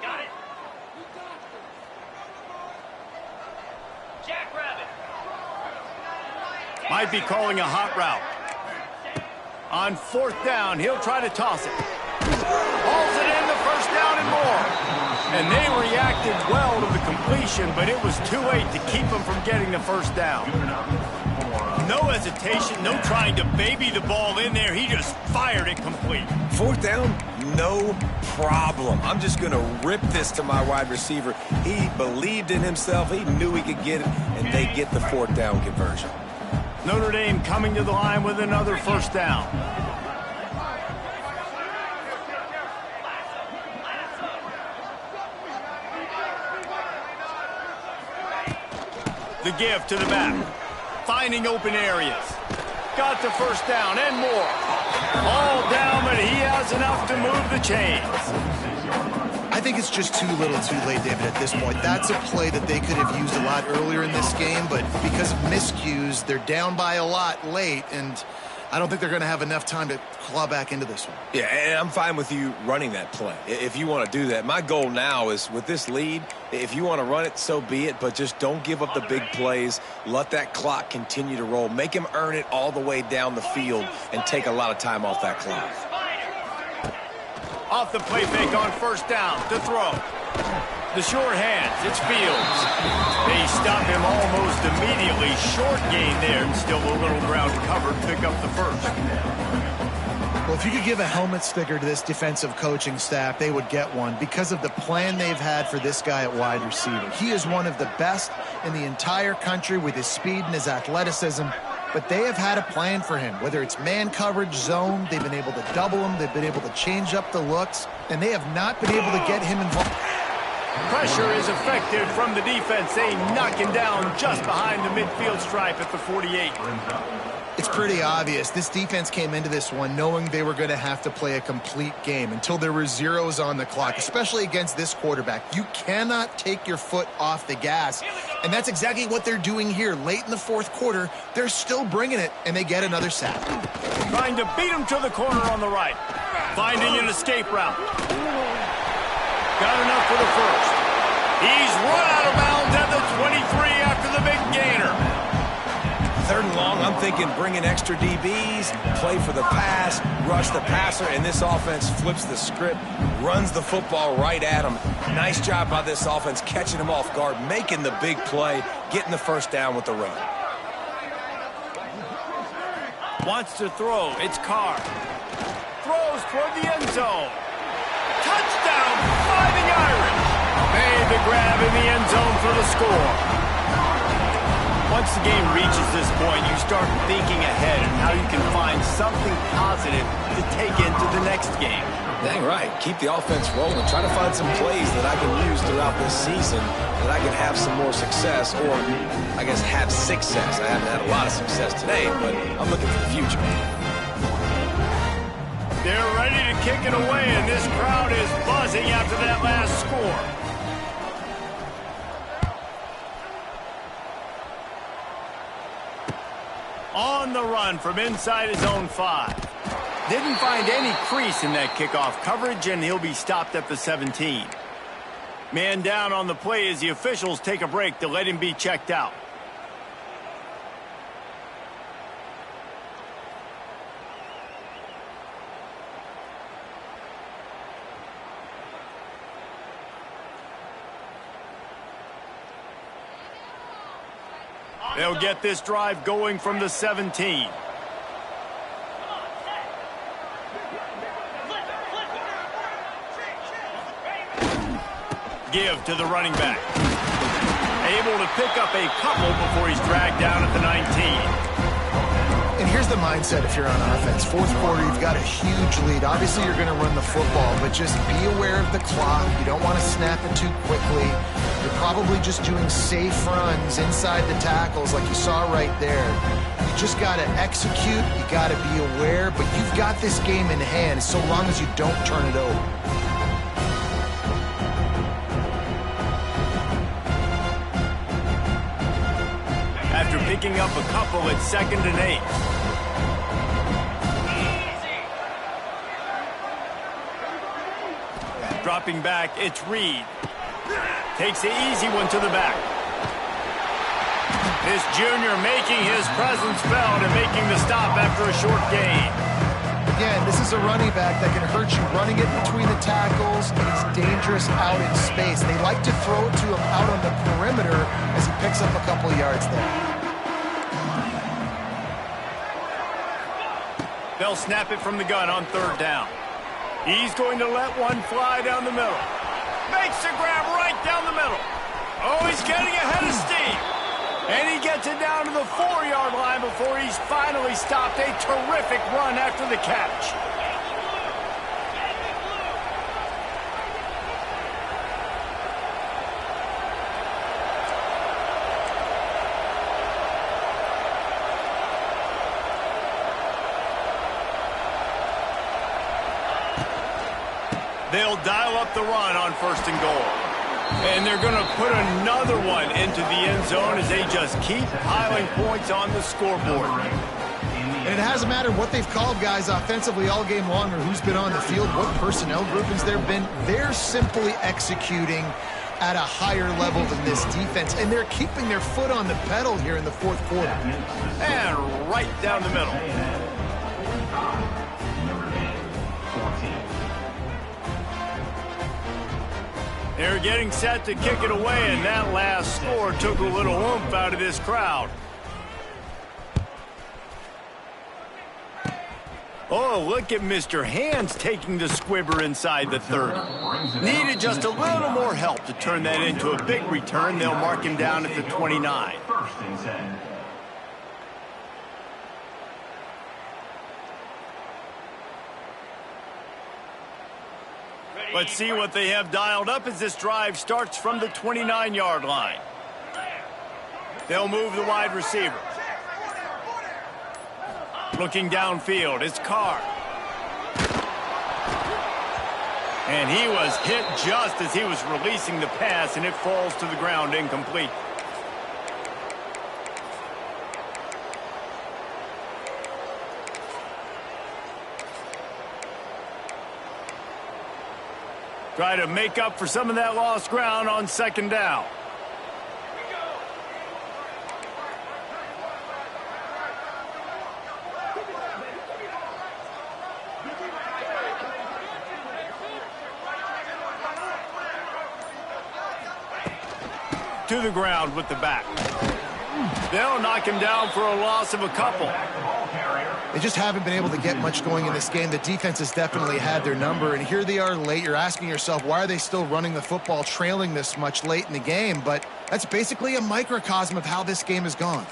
Got it. Jackrabbit. Might be calling a hot route. On fourth down, he'll try to toss it. Hauls it in, the first down and more. And they reacted well to the completion, but it was too late to keep them from getting the first down. No hesitation, no trying to baby the ball in there. He just fired it complete. Fourth down, no problem. I'm just going to rip this to my wide receiver. He believed in himself. He knew he could get it, and they get the fourth down conversion. Notre Dame coming to the line with another first down. The give to the back. Finding open areas. Got the first down and more. All down, but he has enough to move the chains. I think it's just too little too late, David, at this point. That's a play that they could have used a lot earlier in this game, but because of miscues, they're down by a lot late, and I don't think they're going to have enough time to claw back into this one. Yeah, and I'm fine with you running that play if you want to do that. My goal now is with this lead, if you want to run it, so be it, but just don't give up the big plays. Let that clock continue to roll. Make him earn it all the way down the field and take a lot of time off that clock. Off the play fake on first down to throw. The short hands, it's Fields. They stop him almost immediately. Short gain there, and still a little ground covered. Pick up the first. Well, if you could give a helmet sticker to this defensive coaching staff, they would get one because of the plan they've had for this guy at wide receiver. He is one of the best in the entire country with his speed and his athleticism. But they have had a plan for him, whether it's man coverage, zone, they've been able to double him, they've been able to change up the looks, and they have not been able to get him involved. Pressure is effective from the defense. They knock him down just behind the midfield stripe at the 48. It's pretty obvious. This defense came into this one knowing they were going to have to play a complete game until there were zeros on the clock, especially against this quarterback. You cannot take your foot off the gas, and that's exactly what they're doing here. Late in the fourth quarter, they're still bringing it, and they get another sack. Trying to beat him to the corner on the right. Finding an escape route. Got enough for the first. He's run out of bounds at the 23 after the big gainer. Third and long, I'm thinking bring in extra DBs, play for the pass, rush the passer, and this offense flips the script, runs the football right at him. Nice job by this offense catching him off guard, making the big play, getting the first down with the run. Wants to throw. It's Carr. Throws toward the end zone. Touchdown, Fighting Irish. Made the grab in the end zone for the score. Once the game reaches this point, you start thinking ahead and how you can find something positive to take into the next game. Dang right. Keep the offense rolling. Try to find some plays that I can use throughout this season that I can have some more success, or I guess have success. I haven't had a lot of success today, but I'm looking for the future. They're ready to kick it away, and this crowd is buzzing after that last score. On the run from inside his own 5. Didn't find any crease in that kickoff coverage, and he'll be stopped at the 17. Man down on the play as the officials take a break to let him be checked out. They'll get this drive going from the 17. Give to the running back. Able to pick up a couple before he's dragged down at the 19. And here's the mindset if you're on offense. Fourth quarter, you've got a huge lead. Obviously, you're going to run the football, but just be aware of the clock. You don't want to snap it too quickly. You're probably just doing safe runs inside the tackles like you saw right there. You just got to execute. You got to be aware, but you've got this game in hand so long as you don't turn it over. After picking up a couple at 2nd and 8. Dropping back, it's Reed. Takes the easy one to the back. This junior making his presence felt and making the stop after a short gain. Again, this is a running back that can hurt you running it between the tackles, and he's dangerous out in space. They like to throw it to him out on the perimeter as he picks up a couple yards there. They'll snap it from the gun on 3rd down. He's going to let one fly down the middle. Makes the grab right down the middle. Oh, he's getting ahead of steam. And he gets it down to the 4-yard line before he's finally stopped. A terrific run after the catch. They'll dial up the run on 1st and goal. And they're going to put another one into the end zone as they just keep piling points on the scoreboard. And it hasn't mattered what they've called guys offensively all game long or who's been on the field, what personnel groupings there have been. They're simply executing at a higher level than this defense, and they're keeping their foot on the pedal here in the 4th quarter. And right down the middle. They're getting set to kick it away, and that last score took a little oomph out of this crowd. Oh, look at Mr. Hands taking the squibber inside the 30. Needed just a little more help to turn that into a big return. They'll mark him down at the 29. Let's see what they have dialed up as this drive starts from the 29-yard line. They'll move the wide receiver. Looking downfield, it's Carr. And he was hit just as he was releasing the pass, and it falls to the ground incomplete. Try to make up for some of that lost ground on 2nd down. To the ground with the back. They'll knock him down for a loss of a couple. They just haven't been able to get much going in this game. The defense has definitely had their number, and here they are late. You're asking yourself, why are they still running the football, trailing this much late in the game? But that's basically a microcosm of how this game has gone.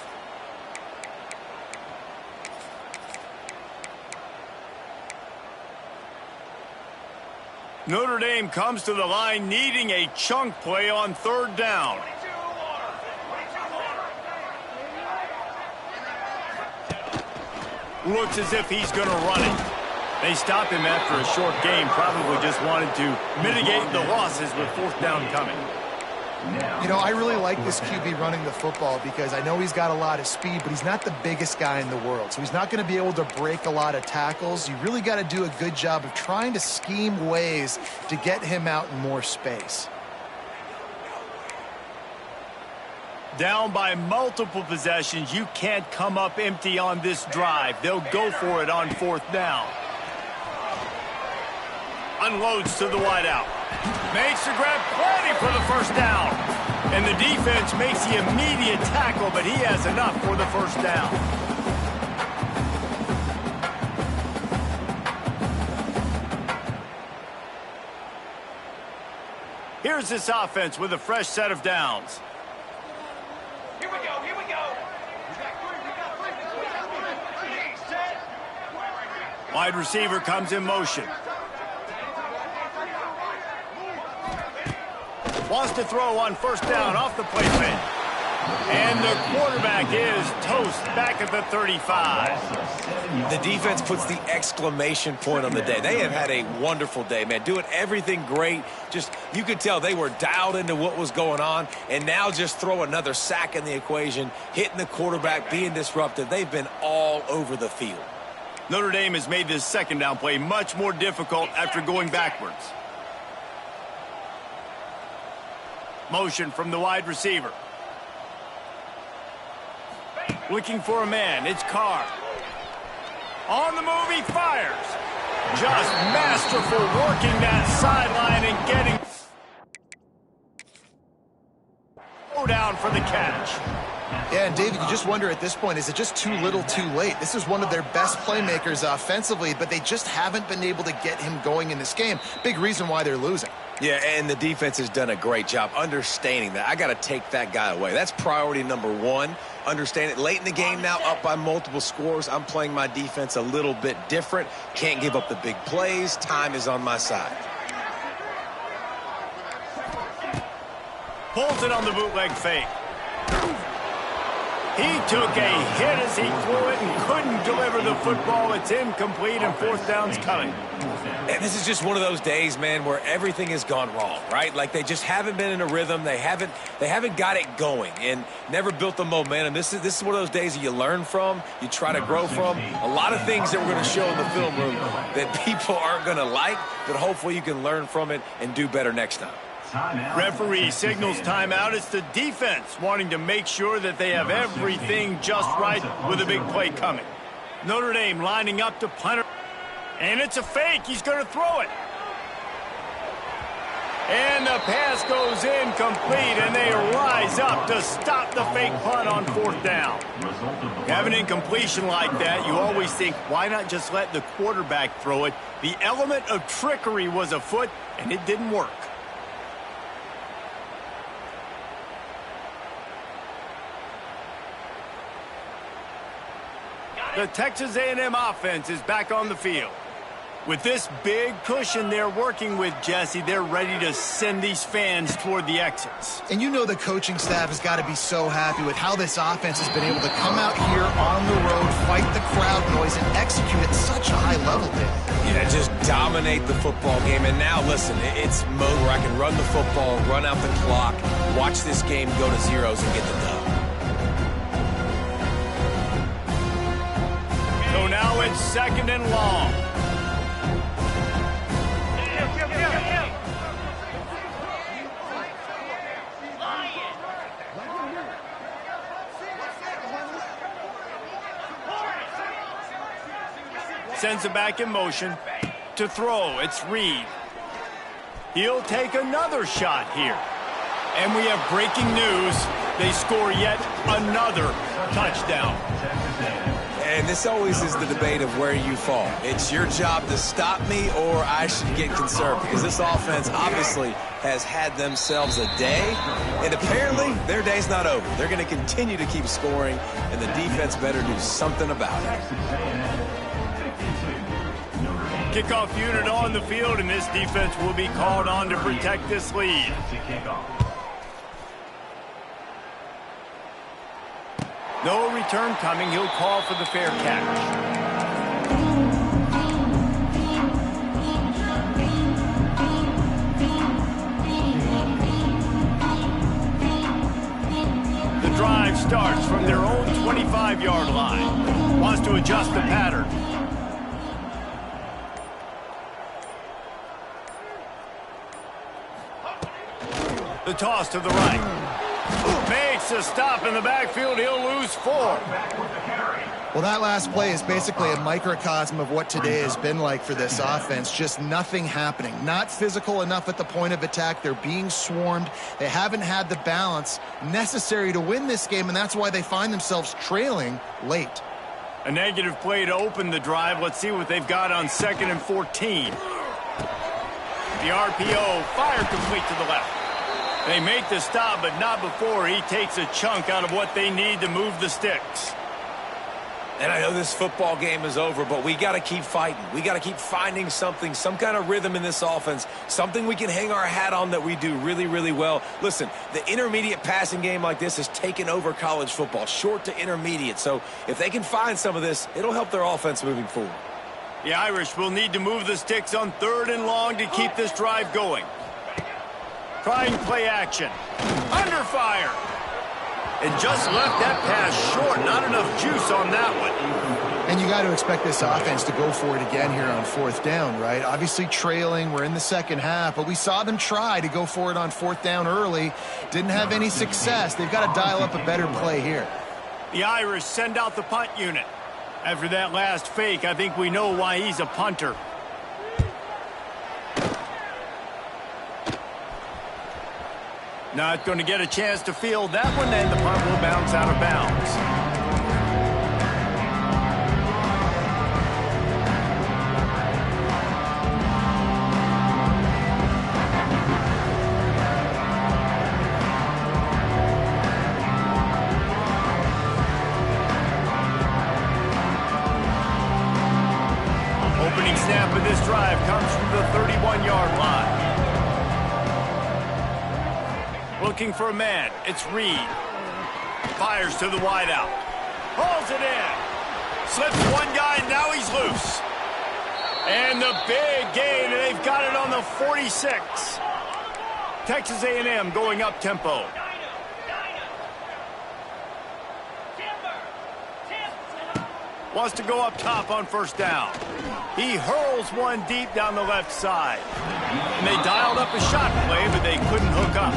Notre Dame comes to the line needing a chunk play on 3rd down. Looks as if he's going to run it. They stopped him after a short game, probably just wanted to mitigate the losses with 4th down coming. You know, I really like this QB running the football because I know he's got a lot of speed, but he's not the biggest guy in the world. So he's not going to be able to break a lot of tackles. You really got to do a good job of trying to scheme ways to get him out in more space. Down by multiple possessions, you can't come up empty on this drive. They'll go for it on 4th down. Unloads to the wideout. Makes the grab, plenty for the 1st down. And the defense makes the immediate tackle, but he has enough for the first down. Here's this offense with a fresh set of downs. Here we go, here we go. Wide receiver comes in motion. Wants to throw on first down off the play fake. And the quarterback is toast back at the 35. The defense puts the exclamation point on the day. They have had a wonderful day, man. Doing everything great. Just, you could tell they were dialed into what was going on. And now just throw another sack in the equation, hitting the quarterback, being disruptive. They've been all over the field. Notre Dame has made this second down play much more difficult after going backwards. Motion from the wide receiver. Looking for a man. It's Carr. On the move, he fires. Just masterful working that sideline and getting down for the catch. Yeah, and David, you just wonder at this point, is it just too little too late? This is one of their best playmakers offensively, but they just haven't been able to get him going in this game. Big reason why they're losing. Yeah, and the defense has done a great job understanding that. I got to take that guy away. That's priority number one. Understand it. Late in the game now, up by multiple scores. I'm playing my defense a little bit different. Can't give up the big plays. Time is on my side. Pulls it on the bootleg fake. He took a hit as he threw it and couldn't deliver the football. It's incomplete and fourth down's coming. And this is just one of those days, man, where everything has gone wrong, right? Like they just haven't been in a rhythm. They haven't got it going and never built the momentum. This is one of those days that you learn from, you try to grow from. A lot of things that we're going to show in the film room that people aren't going to like, but hopefully you can learn from it and do better next time. Referee signals timeout. It's the defense wanting to make sure that they have everything just right with a big play coming. Notre Dame lining up to punt. And it's a fake. He's going to throw it. And the pass goes incomplete, and they rise up to stop the fake punt on fourth down. You have an incompletion like that, you always think, why not just let the quarterback throw it? The element of trickery was afoot, and it didn't work. The Texas A&M offense is back on the field. With this big cushion they're working with, Jesse, they're ready to send these fans toward the exits. And you know the coaching staff has got to be so happy with how this offense has been able to come out here on the road, fight the crowd noise, and execute at such a high level, Dave. Yeah, just dominate the football game. And now, listen, it's mode where I can run the football, run out the clock, watch this game go to zeros and get the dub. So now it's second and long. Sends it back in motion. To throw, it's Reed. He'll take another shot here. And we have breaking news. They score yet another touchdown. And this always is the debate of where you fall. It's your job to stop me or I should get concerned because this offense obviously has had themselves a day, and apparently their day's not over. They're going to continue to keep scoring, and the defense better do something about it. Kickoff unit on the field, and this defense will be called on to protect this lead. No return coming. He'll call for the fair catch. The drive starts from their own 25-yard line. Wants to adjust the pattern. The toss to the right. Makes a stop in the backfield. He'll lose 4. Well, that last play is basically a microcosm of what today has been like for this offense. Just nothing happening. Not physical enough at the point of attack. They're being swarmed. They haven't had the balance necessary to win this game, and that's why they find themselves trailing late. A negative play to open the drive. Let's see what they've got on 2nd and 14. The RPO, fire complete to the left. They make the stop, but not before he takes a chunk out of what they need to move the sticks. And I know this football game is over, but we got to keep fighting. We got to keep finding something, some kind of rhythm in this offense, something we can hang our hat on that we do really, really well. Listen, the intermediate passing game like this has taken over college football, short to intermediate. So if they can find some of this, it'll help their offense moving forward. The Irish will need to move the sticks on 3rd and long to keep this drive going. Trying play action. Under fire. And just left that pass short. Not enough juice on that one. And you got to expect this offense to go for it again here on 4th down, right? Obviously trailing. We're in the second half, but we saw them try to go for it on 4th down early. Didn't have any success. They've got to dial up a better play here. The Irish send out the punt unit. After that last fake, I think we know why he's a punter. Not going to get a chance to field that one, and the punt will bounce out of bounds. Opening snap of this drive comes from the 31-yard line. Looking for a man. It's Reed. Fires to the wideout. Hauls it in. Slips one guy, and now he's loose. And the big gain, and they've got it on the 46. Texas A&M going up tempo. Wants to go up top on 1st down. He hurls one deep down the left side. And they dialed up a shot play, but they couldn't hook up.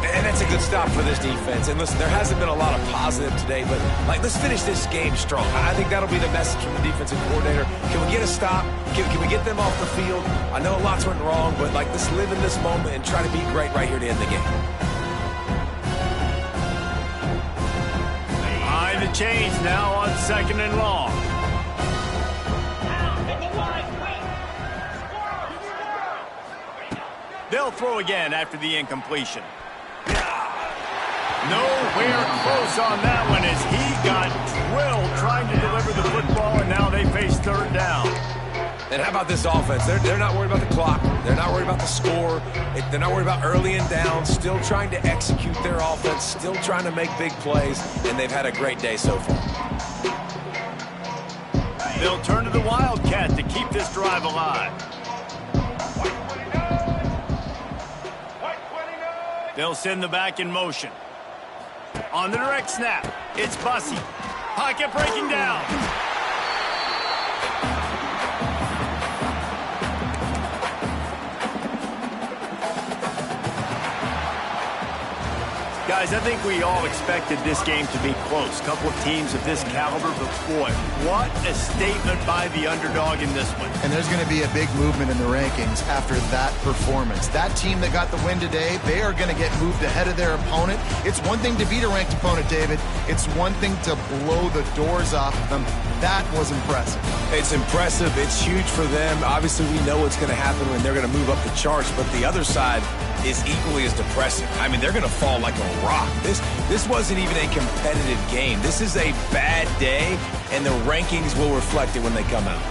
And that's a good stop for this defense. And listen, there hasn't been a lot of positive today, but let's finish this game strong. I think that'll be the message from the defensive coordinator. Can we get a stop? Can we get them off the field? I know lots went wrong, but let's live in this moment and try to be great right here to end the game. Behind the chains now on 2nd and long. They'll throw again after the incompletion. Nowhere close on that one as he got drilled trying to deliver the football, and now they face 3rd down. And how about this offense? They're not worried about the clock. They're not worried about the score. They're not worried about early and down. Still trying to execute their offense. Still trying to make big plays. And they've had a great day so far. They'll turn to the Wildcat to keep this drive alive. They'll send the back in motion. On the direct snap, it's Bussey. Pocket breaking down. Guys, I think we all expected this game to be close. Couple of teams of this caliber, but boy, what a statement by the underdog in this one. And there's going to be a big movement in the rankings after that performance. That team that got the win today, they are going to get moved ahead of their opponent. It's one thing to beat a ranked opponent, David. It's one thing to blow the doors off of them. That was impressive. It's impressive. It's huge for them. Obviously, we know what's going to happen when they're going to move up the charts, but the other side is equally as depressing. I mean, they're going to fall like a rock. This wasn't even a competitive game. This is a bad day, and the rankings will reflect it when they come out.